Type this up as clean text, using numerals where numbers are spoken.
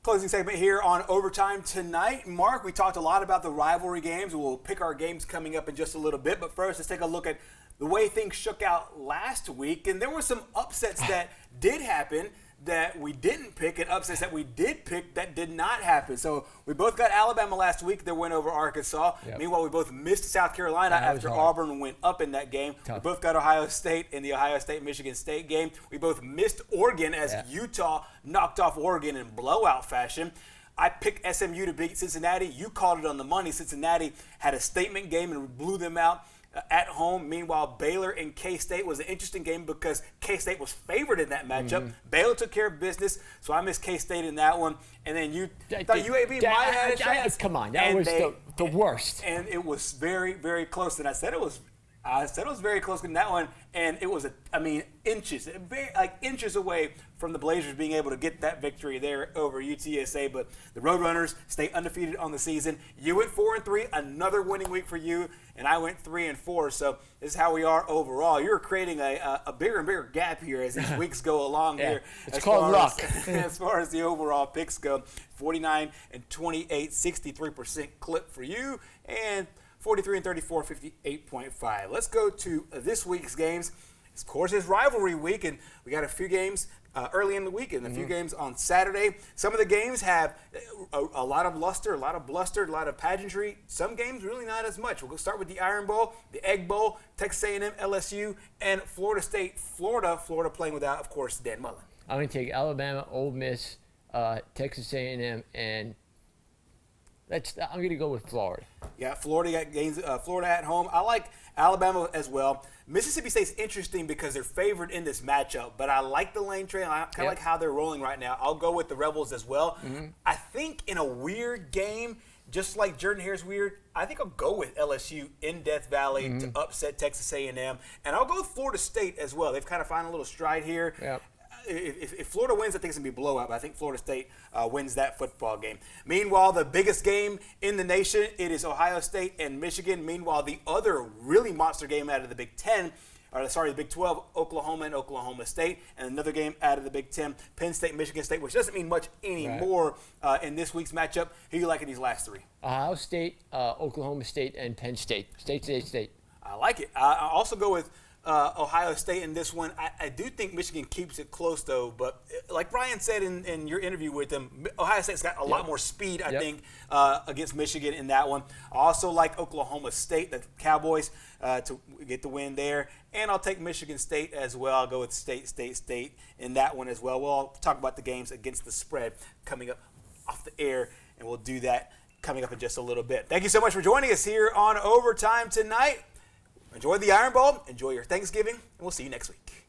Closing segment here on Overtime tonight. Mark, we talked a lot about the rivalry games. We'll pick our games coming up in just a little bit. But first, let's take a look at the way things shook out last week. And there were some upsets that did happen that we didn't pick, and upsets that we did pick that did not happen. So we both got Alabama last week, their win over Arkansas. Yep. Meanwhile, we both missed South Carolina after Auburn went up in that game. Tough. We both got Ohio State in the Ohio State-Michigan State game. We both missed Oregon as Utah knocked off Oregon in blowout fashion. I picked SMU to beat Cincinnati. You called it on the money. Cincinnati had a statement game and blew them out at home. Meanwhile, Baylor and K-State was an interesting game because K-State was favored in that matchup. Baylor took care of business, so I missed K-State in that one. And then you thought UAB might have had a chance. Come on, that was the worst. And it was very, very close. And I said it was very close in that one, and it was, inches away from the Blazers being able to get that victory there over UTSA. But the Roadrunners stay undefeated on the season. You went 4-3, another winning week for you, and I went 3-4. So this is how we are overall. You're creating a bigger and bigger gap here as these weeks go along here. It's called luck. As far as the overall picks go, 49-28, 63% clip for you, and 43-34, 58.5. Let's go to this week's games. Of course, it's rivalry week, and we got a few games early in the week and a few games on Saturday. Some of the games have a lot of luster, a lot of bluster, a lot of pageantry. Some games really not as much. We'll start with the Iron Bowl, the Egg Bowl, Texas A&M, LSU, and Florida State, Florida playing without, of course, Dan Mullen. I'm going to take Alabama, Ole Miss, Texas A&M, and I'm going to go with Florida. Yeah, Florida got games. Florida at home. I like Alabama as well. Mississippi State's interesting because they're favored in this matchup, but I like the lane train. I kind of like how they're rolling right now. I'll go with the Rebels as well. I think in a weird game, just like Jordan Hare's weird, I think I'll go with LSU in Death Valley to upset Texas A&M, and I'll go with Florida State as well. They've kind of found a little stride here. Yep. If Florida wins, I think it's going to be a blowout, but I think Florida State wins that football game. Meanwhile, the biggest game in the nation, it is Ohio State and Michigan. Meanwhile, the other really monster game out of the Big 12, Oklahoma and Oklahoma State. And another game out of the Big 10, Penn State, Michigan State, which doesn't mean much anymore in this week's matchup. Who you like in these last three? Ohio State, Oklahoma State, and Penn State. State. I like it. I also go with Ohio State in this one. I do think Michigan keeps it close, though. But like Brian said in your interview with them, Ohio State's got a lot more speed, I think, against Michigan in that one. I also like Oklahoma State, the Cowboys, to get the win there. And I'll take Michigan State as well. I'll go with State in that one as well. We'll talk about the games against the spread coming up off the air, and we'll do that coming up in just a little bit. Thank you so much for joining us here on Overtime tonight. Enjoy the Iron Bowl, enjoy your Thanksgiving, and we'll see you next week.